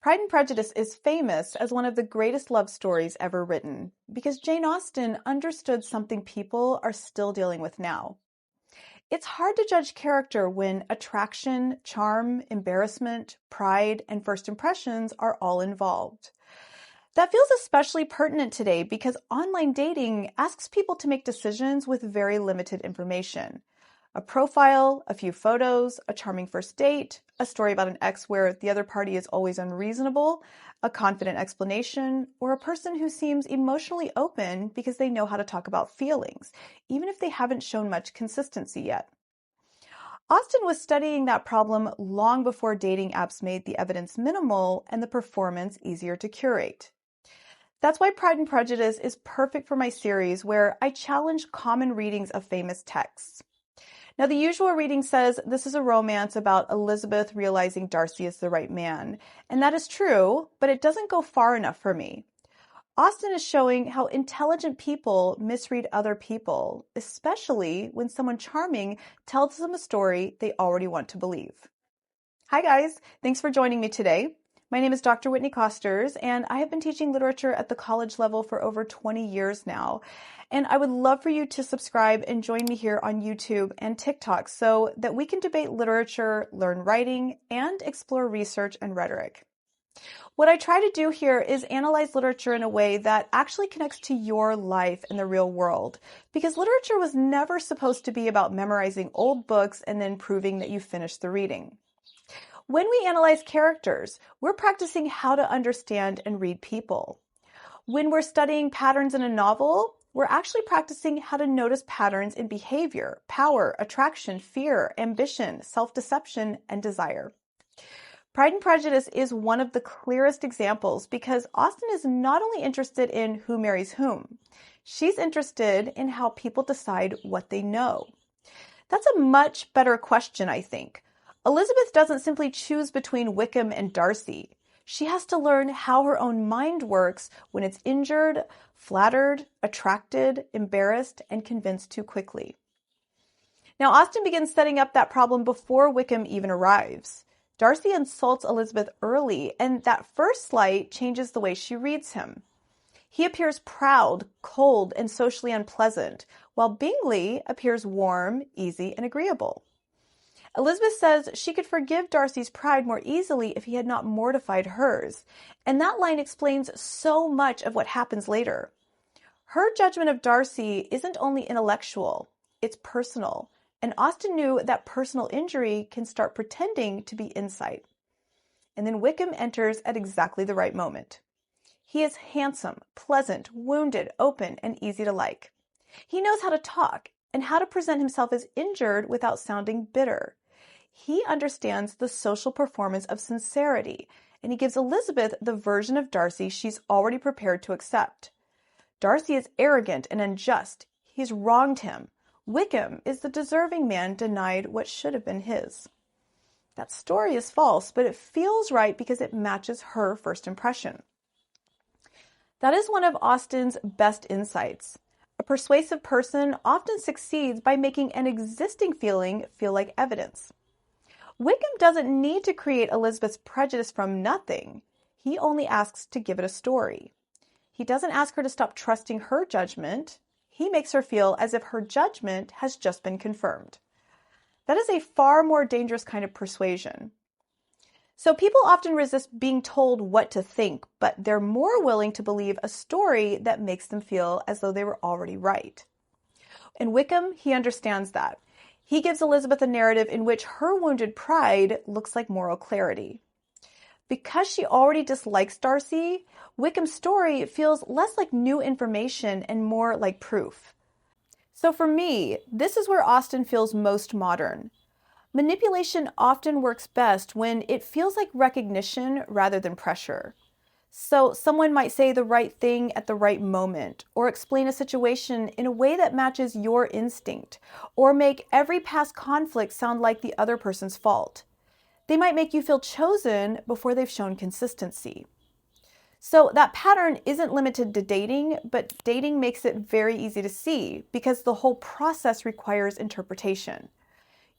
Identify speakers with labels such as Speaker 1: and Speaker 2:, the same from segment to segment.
Speaker 1: Pride and Prejudice is famous as one of the greatest love stories ever written because Jane Austen understood something people are still dealing with now. It's hard to judge character when attraction, charm, embarrassment, pride, and first impressions are all involved. That feels especially pertinent today because online dating asks people to make decisions with very limited information. A profile, a few photos, a charming first date, a story about an ex where the other party is always unreasonable, a confident explanation, or a person who seems emotionally open because they know how to talk about feelings, even if they haven't shown much consistency yet. Austen was studying that problem long before dating apps made the evidence minimal and the performance easier to curate. That's why Pride and Prejudice is perfect for my series where I challenge common readings of famous texts. Now, the usual reading says this is a romance about Elizabeth realizing Darcy is the right man. And that is true, but it doesn't go far enough for me. Austen is showing how intelligent people misread other people, especially when someone charming tells them a story they already want to believe. Hi guys, thanks for joining me today. My name is Dr. Whitney Kosters, and I have been teaching literature at the college level for over 20 years now. And I would love for you to subscribe and join me here on YouTube and TikTok so that we can debate literature, learn writing, and explore research and rhetoric. What I try to do here is analyze literature in a way that actually connects to your life in the real world, because literature was never supposed to be about memorizing old books and then proving that you finished the reading. When we analyze characters, we're practicing how to understand and read people. When we're studying patterns in a novel, we're actually practicing how to notice patterns in behavior, power, attraction, fear, ambition, self-deception, and desire. Pride and Prejudice is one of the clearest examples because Austen is not only interested in who marries whom, she's interested in how people decide what they know. That's a much better question, I think. Elizabeth doesn't simply choose between Wickham and Darcy. She has to learn how her own mind works when it's injured, flattered, attracted, embarrassed, and convinced too quickly. Now, Austen begins setting up that problem before Wickham even arrives. Darcy insults Elizabeth early, and that first slight changes the way she reads him. He appears proud, cold, and socially unpleasant, while Bingley appears warm, easy, and agreeable. Elizabeth says she could forgive Darcy's pride more easily if he had not mortified hers, and that line explains so much of what happens later. Her judgment of Darcy isn't only intellectual, it's personal, and Austen knew that personal injury can start pretending to be insight. And then Wickham enters at exactly the right moment. He is handsome, pleasant, wounded, open, and easy to like. He knows how to talk and how to present himself as injured without sounding bitter. He understands the social performance of sincerity, and he gives Elizabeth the version of Darcy she's already prepared to accept. Darcy is arrogant and unjust. He's wronged him. Wickham is the deserving man denied what should have been his. That story is false, but it feels right because it matches her first impression. That is one of Austen's best insights. A persuasive person often succeeds by making an existing feeling feel like evidence. Wickham doesn't need to create Elizabeth's prejudice from nothing. He only asks to give it a story. He doesn't ask her to stop trusting her judgment. He makes her feel as if her judgment has just been confirmed. That is a far more dangerous kind of persuasion. So people often resist being told what to think, but they're more willing to believe a story that makes them feel as though they were already right. In Wickham, he understands that. He gives Elizabeth a narrative in which her wounded pride looks like moral clarity. Because she already dislikes Darcy, Wickham's story feels less like new information and more like proof. So for me, this is where Austen feels most modern. Manipulation often works best when it feels like recognition rather than pressure. So someone might say the right thing at the right moment, or explain a situation in a way that matches your instinct, or make every past conflict sound like the other person's fault. They might make you feel chosen before they've shown consistency. So that pattern isn't limited to dating, but dating makes it very easy to see because the whole process requires interpretation.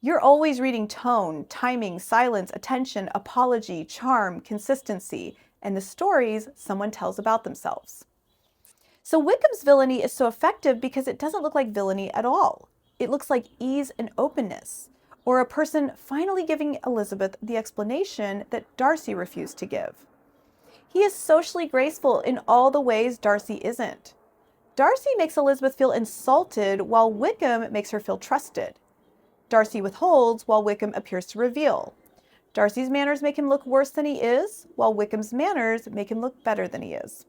Speaker 1: You're always reading tone, timing, silence, attention, apology, charm, consistency, and the stories someone tells about themselves. So Wickham's villainy is so effective because it doesn't look like villainy at all. It looks like ease and openness, or a person finally giving Elizabeth the explanation that Darcy refused to give. He is socially graceful in all the ways Darcy isn't. Darcy makes Elizabeth feel insulted while Wickham makes her feel trusted. Darcy withholds while Wickham appears to reveal. Darcy's manners make him look worse than he is, while Wickham's manners make him look better than he is.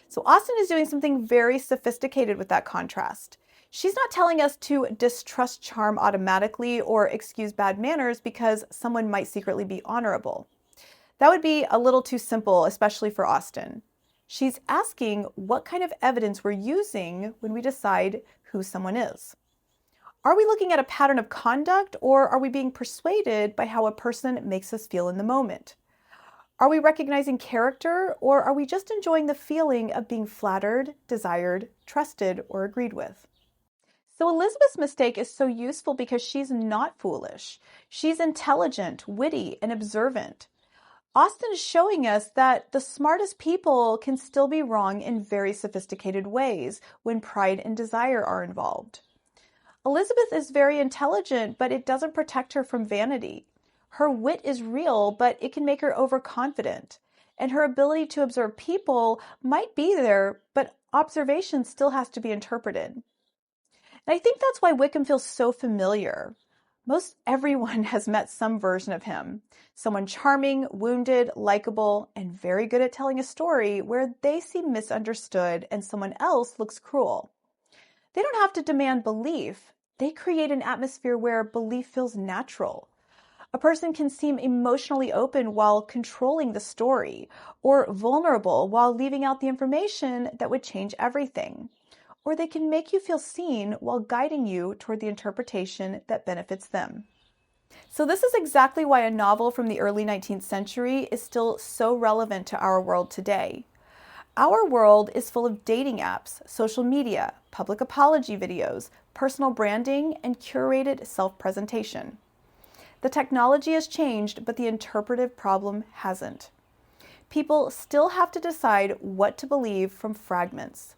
Speaker 1: So Austen is doing something very sophisticated with that contrast. She's not telling us to distrust charm automatically or excuse bad manners because someone might secretly be honorable. That would be a little too simple, especially for Austen. She's asking what kind of evidence we're using when we decide who someone is. Are we looking at a pattern of conduct, or are we being persuaded by how a person makes us feel in the moment? Are we recognizing character, or are we just enjoying the feeling of being flattered, desired, trusted, or agreed with? So Elizabeth's mistake is so useful because she's not foolish. She's intelligent, witty, and observant. Austen is showing us that the smartest people can still be wrong in very sophisticated ways when pride and desire are involved. Elizabeth is very intelligent, but it doesn't protect her from vanity. Her wit is real, but it can make her overconfident. And her ability to observe people might be there, but observation still has to be interpreted. And I think that's why Wickham feels so familiar. Most everyone has met some version of him. Someone charming, wounded, likable, and very good at telling a story where they seem misunderstood and someone else looks cruel. They don't have to demand belief. They create an atmosphere where belief feels natural. A person can seem emotionally open while controlling the story, or vulnerable while leaving out the information that would change everything. Or they can make you feel seen while guiding you toward the interpretation that benefits them. So this is exactly why a novel from the early 19th century is still so relevant to our world today. Our world is full of dating apps, social media, public apology videos, personal branding, and curated self-presentation. The technology has changed, but the interpretive problem hasn't. People still have to decide what to believe from fragments.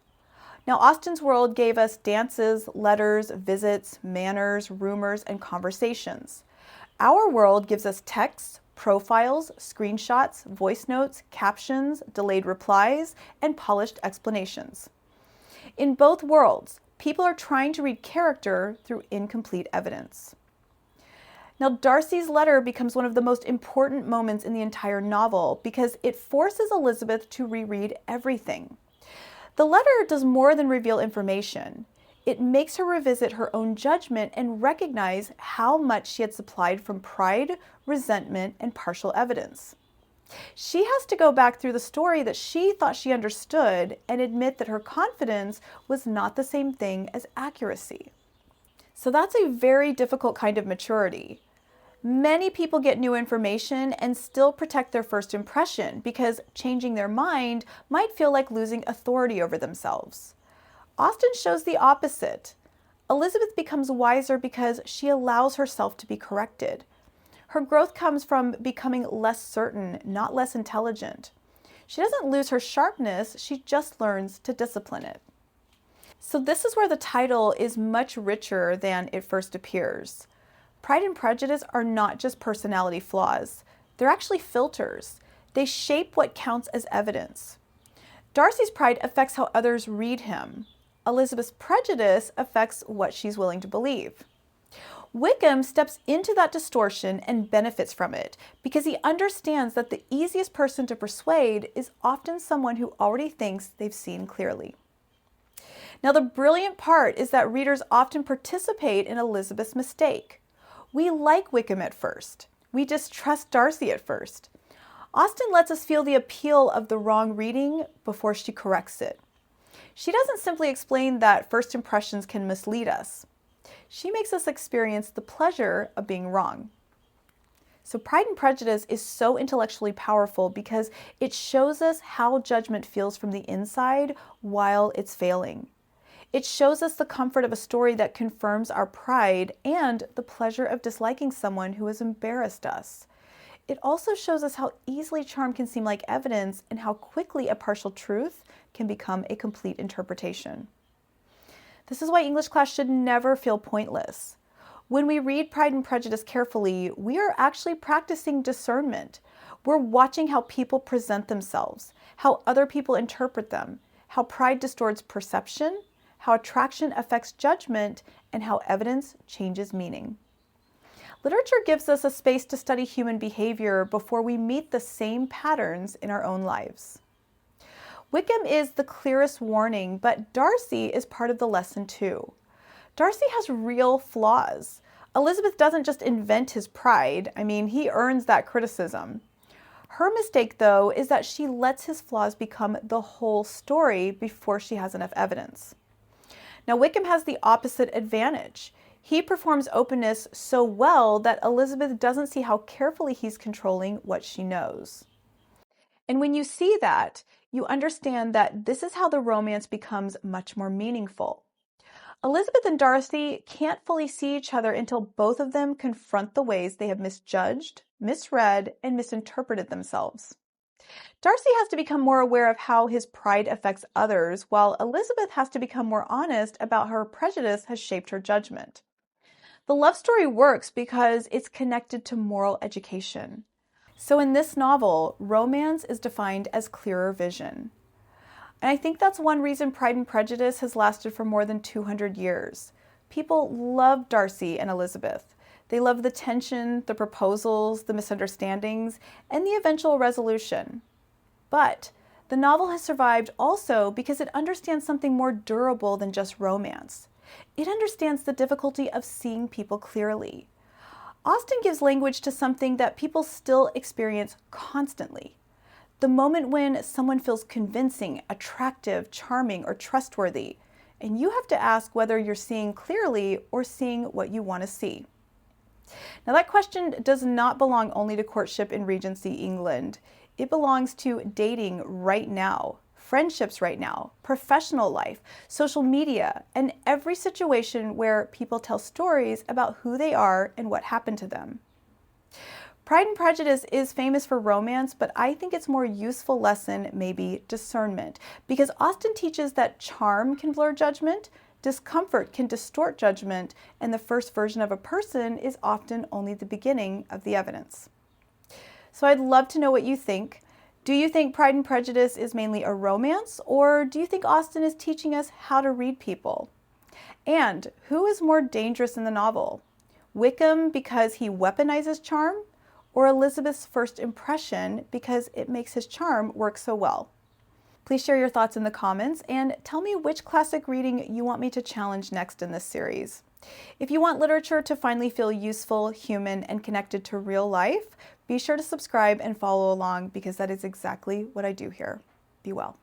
Speaker 1: Now, Austen's world gave us dances, letters, visits, manners, rumors, and conversations. Our world gives us texts, profiles, screenshots, voice notes, captions, delayed replies, and polished explanations. In both worlds, people are trying to read character through incomplete evidence. Now, Darcy's letter becomes one of the most important moments in the entire novel because it forces Elizabeth to reread everything. The letter does more than reveal information. It makes her revisit her own judgment and recognize how much she had supplied from pride, resentment, and partial evidence. She has to go back through the story that she thought she understood and admit that her confidence was not the same thing as accuracy. So that's a very difficult kind of maturity. Many people get new information and still protect their first impression because changing their mind might feel like losing authority over themselves. Austen shows the opposite. Elizabeth becomes wiser because she allows herself to be corrected. Her growth comes from becoming less certain, not less intelligent. She doesn't lose her sharpness, she just learns to discipline it. So this is where the title is much richer than it first appears. Pride and Prejudice are not just personality flaws. They're actually filters. They shape what counts as evidence. Darcy's pride affects how others read him. Elizabeth's prejudice affects what she's willing to believe. Wickham steps into that distortion and benefits from it because he understands that the easiest person to persuade is often someone who already thinks they've seen clearly. Now, the brilliant part is that readers often participate in Elizabeth's mistake. We like Wickham at first. We distrust Darcy at first. Austen lets us feel the appeal of the wrong reading before she corrects it. She doesn't simply explain that first impressions can mislead us. She makes us experience the pleasure of being wrong. So Pride and Prejudice is so intellectually powerful because it shows us how judgment feels from the inside while it's failing. It shows us the comfort of a story that confirms our pride and the pleasure of disliking someone who has embarrassed us. It also shows us how easily charm can seem like evidence and how quickly a partial truth can become a complete interpretation. This is why English class should never feel pointless. When we read Pride and Prejudice carefully, we are actually practicing discernment. We're watching how people present themselves, how other people interpret them, how pride distorts perception, how attraction affects judgment, and how evidence changes meaning. Literature gives us a space to study human behavior before we meet the same patterns in our own lives. Wickham is the clearest warning, but Darcy is part of the lesson too. Darcy has real flaws. Elizabeth doesn't just invent his pride. He earns that criticism. Her mistake, though, is that she lets his flaws become the whole story before she has enough evidence. Now, Wickham has the opposite advantage. He performs openness so well that Elizabeth doesn't see how carefully he's controlling what she knows. And when you see that, you understand that this is how the romance becomes much more meaningful. Elizabeth and Darcy can't fully see each other until both of them confront the ways they have misjudged, misread, and misinterpreted themselves. Darcy has to become more aware of how his pride affects others, while Elizabeth has to become more honest about how her prejudice has shaped her judgment. The love story works because it's connected to moral education. So in this novel, romance is defined as clearer vision. And I think that's one reason Pride and Prejudice has lasted for more than 200 years. People love Darcy and Elizabeth. They love the tension, the proposals, the misunderstandings, and the eventual resolution. But the novel has survived also because it understands something more durable than just romance. It understands the difficulty of seeing people clearly. Austen gives language to something that people still experience constantly. The moment when someone feels convincing, attractive, charming, or trustworthy, and you have to ask whether you're seeing clearly or seeing what you want to see. Now, that question does not belong only to courtship in Regency England. It belongs to dating right now, friendships right now, professional life, social media, and every situation where people tell stories about who they are and what happened to them. Pride and Prejudice is famous for romance, but I think its more useful lesson may be discernment, because Austen teaches that charm can blur judgment, discomfort can distort judgment, and the first version of a person is often only the beginning of the evidence. So I'd love to know what you think. Do you think Pride and Prejudice is mainly a romance, or do you think Austen is teaching us how to read people? And who is more dangerous in the novel? Wickham because he weaponizes charm, or Elizabeth's first impression because it makes his charm work so well? Please share your thoughts in the comments and tell me which classic reading you want me to challenge next in this series. If you want literature to finally feel useful, human, and connected to real life, be sure to subscribe and follow along because that is exactly what I do here. Be well.